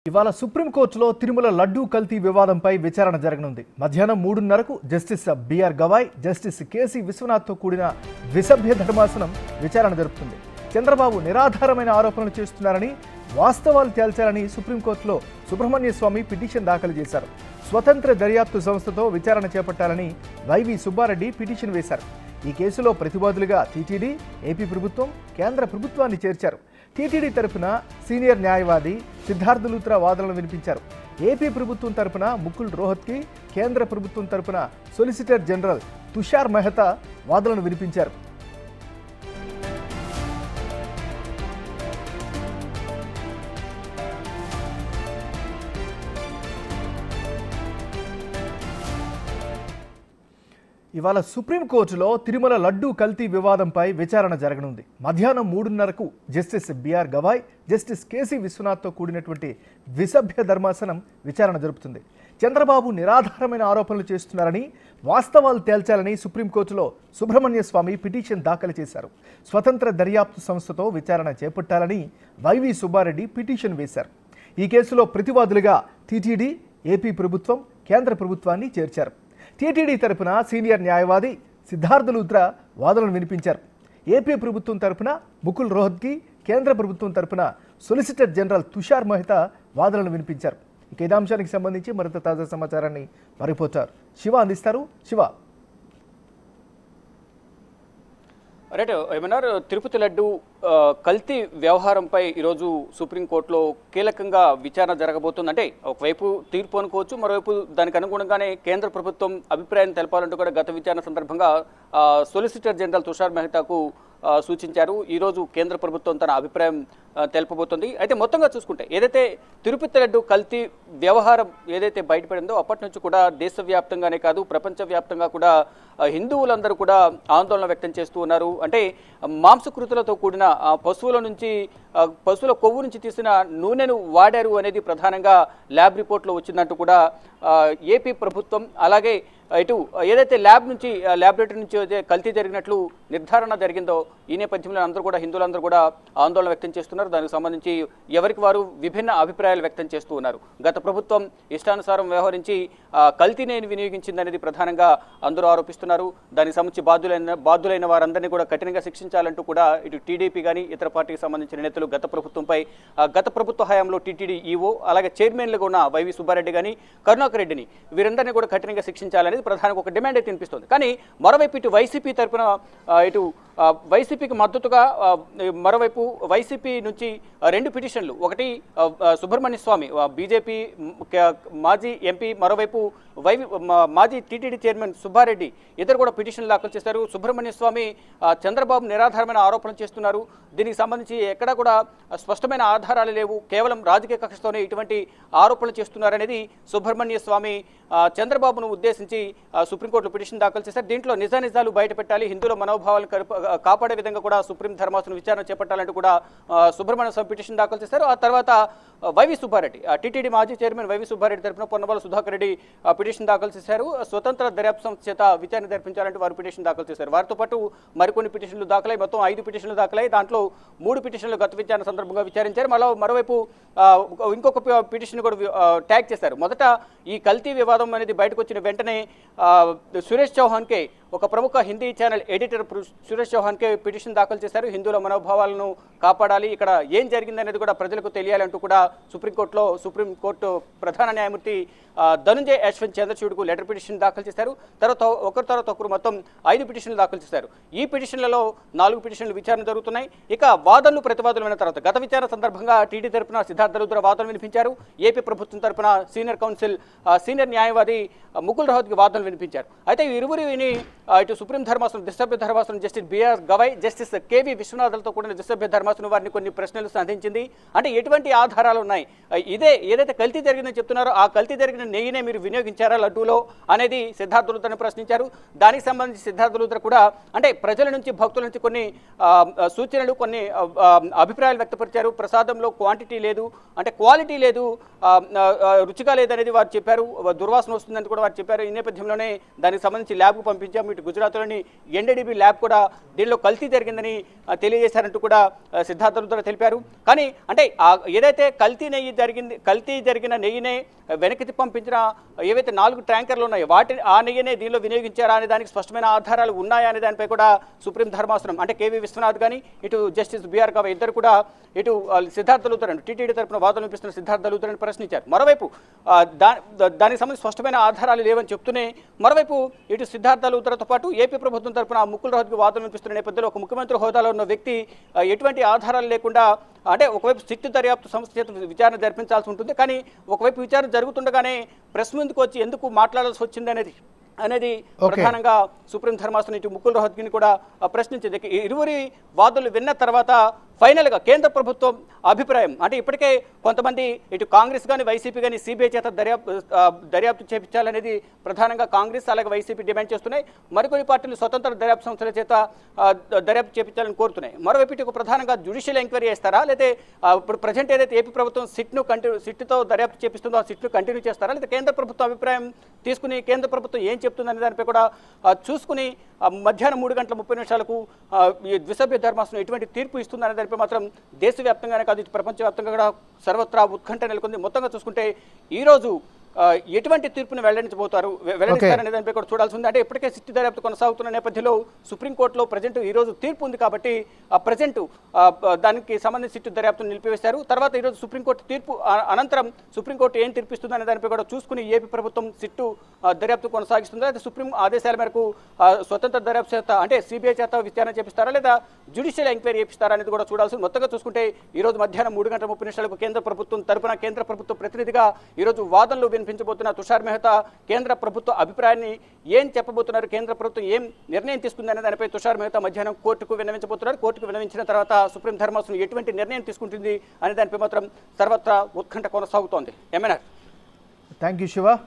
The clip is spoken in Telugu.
ఇవాళ సుప్రీంకోర్టులో తిరుమల లడ్డూ కల్తీ వివాదంపై విచారణ జరగనుంది. మధ్యాహ్నం 3:30కు justice B R Gavai, justice K C విశ్వనాథ్తో కూడిన ద్విసభ్య ధర్మాసనం విచారణ జరుపుతుంది. చంద్రబాబు నిరాధారమైన ఆరోపణలు చేస్తున్నారని, వాస్తవాలు తేల్చాలని సుప్రీంకోర్టులో సుబ్రహ్మణ్య స్వామి పిటిషన్ దాఖలు చేశారు. స్వతంత్ర దర్యాప్తు సంస్థతో విచారణ చేపట్టాలని వైవి సుబ్బారెడ్డి పిటిషన్ వేశారు. ఈ కేసులో ప్రతివాదులుగా టీటీడీ, ఏపీ ప్రభుత్వం, కేంద్ర ప్రభుత్వాన్ని చేర్చారు. టీటీడీ తరపున సీనియర్ న్యాయవాది సిద్ధార్థ లూత్రా వాదనలు వినిపించారు. ఏపీ ప్రభుత్వం తరపున ముకుల్ రోహత్కి, కేంద్ర ప్రభుత్వం తరపున సొలిసిటర్ జనరల్ తుషార్ మెహతా వాదనలు వినిపించారు. ఇవాళ సుప్రీంకోర్టులో తిరుమల లడ్డూ కల్తీ వివాదంపై విచారణ జరగనుంది. మధ్యాహ్నం 3:30కు justice B R Gavai, justice K C విశ్వనాథ్తో కూడినటువంటి ద్విసభ్య ధర్మాసనం విచారణ జరుపుతుంది. చంద్రబాబు నిరాధారమైన ఆరోపణలు చేస్తున్నారని, వాస్తవాలు తేల్చాలని సుప్రీంకోర్టులో సుబ్రహ్మణ్య స్వామి పిటిషన్ దాఖలు చేశారు. స్వతంత్ర దర్యాప్తు సంస్థతో విచారణ చేపట్టాలని వైవి సుబ్బారెడ్డి పిటిషన్ వేశారు. ఈ కేసులో ప్రతివాదులుగా టీటీడీ, ఏపీ ప్రభుత్వం, కేంద్ర ప్రభుత్వాన్ని చేర్చారు. టీటీడీ తరపున సీనియర్ న్యాయవాది సిద్ధార్థ లూత్రా వాదనలు వినిపించారు. ఏపీ ప్రభుత్వం తరపున ముకుల్ రోహత్కి, కేంద్ర ప్రభుత్వం తరపున సొలిసిటర్ జనరల్ తుషార్ మెహతా వాదనలు వినిపించారు. ఇక ఇదే అంశానికి సంబంధించి మరింత తాజా సమాచారాన్ని మా రిపోర్టర్ శివ అందిస్తారు. శివ, రైట్ ఏమన్నారు? తిరుపతి లడ్డు కల్తీ వ్యవహారంపై ఈరోజు సుప్రీంకోర్టులో కీలకంగా విచారణ జరగబోతుంది. అంటే ఒకవైపు తీర్పు అనుకోవచ్చు, మరోవైపు దానికి అనుగుణంగానే కేంద్ర ప్రభుత్వం అభిప్రాయం తెలపాలంటూ కూడా గత విచారణ సందర్భంగా సొలిసిటర్ జనరల్ తుషార్ మెహతాకు సూచించారు. ఈరోజు కేంద్ర ప్రభుత్వం తన అభిప్రాయం తెలపబోతుంది. అయితే మొత్తంగా చూసుకుంటే ఏదైతే తిరుపతి లడ్డు కల్తీ వ్యవహారం ఏదైతే బయటపడిందో అప్పటి నుంచి కూడా దేశవ్యాప్తంగానే కాదు ప్రపంచవ్యాప్తంగా కూడా హిందువులందరూ కూడా ఆందోళన వ్యక్తం చేస్తూ ఉన్నారు. అంటే మాంసకృతులతో కూడిన పశువుల కొవ్వు నుంచి తీసిన నూనెను వాడారు అనేది ప్రధానంగా ల్యాబ్ రిపోర్ట్లో వచ్చిందంటూ కూడా ఏపీ ప్రభుత్వం, అలాగే ఇటు ఏదైతే ల్యాబొరేటరీ నుంచి అయితే కల్తీ జరిగినట్లు నిర్ధారణ జరిగిందో ఈ నేపథ్యంలో అందరూ కూడా హిందువులందరూ కూడా ఆందోళన వ్యక్తం చేస్తున్నారు. దానికి సంబంధించి ఎవరికి వారు విభిన్న అభిప్రాయాలు వ్యక్తం చేస్తూ ఉన్నారు. గత ప్రభుత్వం ఇష్టానుసారం వ్యవహరించి కల్తీని వినియోగించిందనేది ప్రధానంగా అందరూ ఆరోపిస్తున్నారు. దానికి సంబంధించి బాధ్యులైన వారందరినీ కూడా కఠినంగా శిక్షించాలంటూ కూడా ఇటు టీడీపీ కానీ ఇతర పార్టీకి సంబంధించిన నేతలు గత ప్రభుత్వ హయాంలో టీటీడీ ఈవో, అలాగే చైర్మన్లుగా ఉన్న వైవి సుబ్బారెడ్డి కానీ కరుణాకర్ రెడ్డిని వీరందరినీ కూడా కఠినంగా శిక్షించాలని ప్రధానంగా ఒక డిమాండ్ అయితే వినిపిస్తుంది. కానీ మరోవైపు ఇటు వైసీపీ తరఫున వైసీపీకి మద్దతుగా మరోవైపు వైసీపీ నుంచి 2 పిటిషన్లు, ఒకటి సుబ్రహ్మణ్య స్వామి బీజేపీ మాజీ ఎంపీ, మరోవైపు మాజీ టీటీడీ చైర్మన్ సుబ్బారెడ్డి ఇద్దరు కూడా పిటిషన్లు దాఖలు చేశారు. సుబ్రహ్మణ్య స్వామి చంద్రబాబు నిరాధారమైన ఆరోపణలు చేస్తున్నారు, దీనికి సంబంధించి ఎక్కడా కూడా స్పష్టమైన ఆధారాలు లేవు, కేవలం రాజకీయ కక్షతోనే ఇటువంటి ఆరోపణలు చేస్తున్నారనేది సుబ్రహ్మణ్య స్వామి చంద్రబాబును ఉద్దేశించి సుప్రీంకోర్టులో పిటిషన్ దాఖలు చేశారు. దీంట్లో నిజాలు బయటపెట్టాలి, హిందువుల మనోభావాలను కాపాడే విధంగా కూడా సుప్రీం ధర్మాసనం విచారణ చేపట్టాలంటూ కూడా సుబ్రహ్మణ్య స్వామి పిటిషన్ దాఖలు చేశారు. ఆ తర్వాత వైవి సుబ్బారెడ్డి, టీటీడీ మాజీ చైర్మన్ వైవి సుబ్బారెడ్డి తరఫున పొన్నవాళ్ళ సుధాకర్ రెడ్డి పిటిషన్ దాఖలు చేశారు. స్వతంత్ర దర్యాప్తు సంస్థ చేత విచారణ జరిపించాలంటూ వారు పిటిషన్ దాఖలు చేశారు. వారితో పాటు మరికొన్ని పిటిషన్లు దాఖలై మొత్తం 5 పిటిషన్లు దాఖలై దాంట్లో 3 పిటిషన్లు గత విచారణ సందర్భంగా విచారించారు. మరోవైపు ఇంకొక పిటిషన్ కూడా ట్యాగ్ చేశారు. మొదట ఈ కల్తీ వివాదం అనేది బయటకు వచ్చిన వెంటనే సురేష్ చౌహాన్కే, ఒక ప్రముఖ Hindi channel editor Suresh Chavhanke petition దాఖలు చేశారు. హిందువుల మనోభావాలను కాపాడాలి, ఇక్కడ ఏం జరిగిందనేది కూడా ప్రజలకు తెలియాలంటూ కూడా సుప్రీంకోర్టు ప్రధాన న్యాయమూర్తి ధనుంజయ్ యశ్వంత్ చంద్రచూడ్కు లెటర్ పిటిషన్ దాఖలు చేశారు. తర్వాత ఒకరు మొత్తం 5 పిటిషన్లు దాఖలు చేశారు. ఈ పిటిషన్లలో 4 పిటిషన్లు విచారణ జరుగుతున్నాయి. ఇక వాదనలు ప్రతివాదనలు అయిన తర్వాత గత విచారణ సందర్భంగా టీడీ తరపున సిద్ధార్థ లూత్రా వాదనలు వినిపించారు. ఏపీ ప్రభుత్వం తరపున సీనియర్ న్యాయవాది ముకుల్ రోహత్కి వాదనలు వినిపించారు. అయితే ఇరువురిని ఇటు సుప్రీం ధర్మాసనం ద్విసభ్య ధర్మాసనం justice B R Gavai, justice K V విశ్వనాథ్లతో కూడిన ద్విసభ్య ధర్మాసనం వారిని కొన్ని ప్రశ్నలు సంధించింది. అంటే ఎటువంటి ఆధారాలు ఉన్నాయి, ఏదైతే కల్తీ జరిగిందని చెప్తున్నారో ఆ కల్తీ జరిగిన నెయ్యినే మీరు వినియోగించారా లడ్డూలో అనేది సిద్ధార్థ లూత్రాను ప్రశ్నించారు. దానికి సంబంధించి సిద్ధార్థ లూత్రా కూడా అంటే ప్రజల నుంచి, భక్తుల నుంచి కొన్ని సూచనలు, కొన్ని అభిప్రాయాలు వ్యక్తపరిచారు. ప్రసాదంలో క్వాంటిటీ లేదు, అంటే క్వాలిటీ లేదు, రుచిగా లేదనేది వారు చెప్పారు, దుర్వాసన వస్తుందని కూడా వారు చెప్పారు. ఈ నేపథ్యంలోనే దానికి సంబంధించి ల్యాబ్కు పంపించాము. ఇటు గుజరాత్లోని ఎన్డీడీబీ ల్యాబ్ కూడా దీనిలో కల్తీ జరిగిందని తెలియజేశారంటూ కూడా సిద్ధార్థ లూథ్రా తెలిపారు. కానీ అంటే ఏదైతే కల్తీ జరిగిన నెయ్యినే వెనక్కి పంపించిన ఏవైతే 4 ట్యాంకర్లు ఉన్నాయో ఆ నెయ్యినే దీనిలో వినియోగించారా అనే దానికి స్పష్టమైన ఆధారాలు ఉన్నాయా అనే దానిపై కూడా సుప్రీం ధర్మాసనం అంటే కేవీ విశ్వనాథ్ కానీ ఇటు జస్టిస్ బిఆర్ గవాయ్ ఇద్దరు కూడా ఇటు సిద్ధార్థ లూథ్రాను టీటీడీ తరపున వాదనలు వినిపిస్తున్న సిద్ధార్థ లూథ్రాను ప్రశ్నించారు. మరోవైపు దానికి సంబంధించి స్పష్టమైన ఆధారాలు లేవని చెప్తూనే మరోవైపు ఇటు సిద్ధార్థ లూథ్రాతో పాటు ఏపీ ప్రభుత్వం తరపున ముకుల్ రోహత్గి వాదనలు వినిపిస్తున్న నేపథ్యంలో ఒక ముఖ్యమంత్రి హోదాలో ఉన్న వ్యక్తి ఎటువంటి ఆధారాలు లేకుండా అంటే ఒకవైపు సిట్ దర్యాప్తు సంస్థ చేత విచారణ జరిపించాల్సి ఉంటుంది. కానీ ఒకవైపు విచారణ జరుగుతుండగానే ప్రెస్ ముందుకు వచ్చి ఎందుకు మాట్లాడాల్సి వచ్చింది అనేది ప్రధానంగా సుప్రీం ధర్మాసనం ఇటు ముకుల్ రోహత్గిని కూడా ప్రశ్నించింది. ఇరువురి వాదనలు విన్న తర్వాత ఫైనల్గా కేంద్ర ప్రభుత్వం అభిప్రాయం అంటే ఇప్పటికే కొంతమంది ఇటు కాంగ్రెస్ కానీ వైసీపీ కానీ సిబిఐ చేత దర్యాప్తు చేపించాలనేది ప్రధానంగా కాంగ్రెస్ అలాగే వైసీపీ డిమాండ్ చేస్తున్నాయి. మరికొన్ని పార్టీలు స్వతంత్ర దర్యాప్తు సంస్థల చేత దర్యాప్తు చేపించాలని కోరుతున్నాయి. మరోవైపు ఇటు ప్రధానంగా జ్యుడిషియల్ ఎంక్వైరీ చేస్తారా లేదా ఇప్పుడు ప్రజెంట్ ఏదైతే ఏపీ ప్రభుత్వం సిట్తో దర్యాప్తు చేపిస్తుందో ఆ సిట్ను కంటిన్యూ చేస్తారా లేదా కేంద్ర ప్రభుత్వం అభిప్రాయం తీసుకుని కేంద్ర ప్రభుత్వం ఏం చెప్తుందనే దానిపై కూడా చూసుకుని మధ్యాహ్నం 3:30 ఈ ద్విసభ్య ధర్మాసనం ఎటువంటి తీర్పు ఇస్తుందనే దానిపై మాత్రం దేశవ్యాప్తంగానే కాదు ప్రపంచవ్యాప్తంగా కూడా సర్వత్రా ఉత్కంఠ నెలకొంది. మొత్తంగా చూసుకుంటే ఈరోజు ఎటువంటి తీర్పును వెల్లడిస్తారనే దానిపై కూడా చూడాల్సి ఉంది. అంటే ఇప్పటికే సిట్ దర్యాప్తు కొనసాగుతున్న నేపథ్యంలో సుప్రీంకోర్టులో ప్రజెంట్ ఈ రోజు తీర్పు ఉంది కాబట్టి ప్రజెంట్ దానికి సంబంధించి సిట్ దర్యాప్తును నిలిపివేశారు. తర్వాత ఈరోజు సుప్రీంకోర్టు తీర్పు అనంతరం సుప్రీంకోర్టు ఏం తీర్పిస్తుందనే దానిపై కూడా చూసుకుని ఏపీ ప్రభుత్వం సిట్టు దర్యాప్తు కొనసాగిస్తుందా లేదా సుప్రీం ఆదేశాల మేరకు స్వతంత్ర దర్యాప్తు చేత అంటే సిబిఐ చేత విచారణ చేపిస్తారా లేదా జ్యుడిషియల్ ఎంక్వైరీ చేపిస్తారా అనేది కూడా చూడాల్సింది. మొత్తంగా చూసుకుంటే ఈ రోజు మధ్యాహ్నం 3:30 కేంద్ర ప్రభుత్వం తరపున కేంద్ర ప్రభుత్వ ప్రతినిధిగా ఈరోజు వాదనలు వినిపించబోతున్న తుషార్ మెహతా కేంద్ర ప్రభుత్వ అభిప్రాయాన్ని ఏం చెప్పబోతున్నారు, కేంద్ర ప్రభుత్వం ఏం నిర్ణయం తీసుకుందనే దానిపై తుషార్ మెహతా మధ్యాహ్నం కోర్టుకు విన్నవించబోతున్నారు. కోర్టుకు విన్నవించిన తర్వాత సుప్రీం ధర్మాసనం ఎటువంటి నిర్ణయం తీసుకుంటుంది అనే దానిపై మాత్రం సర్వత్రా ఉత్కంఠ కొనసాగుతోంది. Thank you Shiva.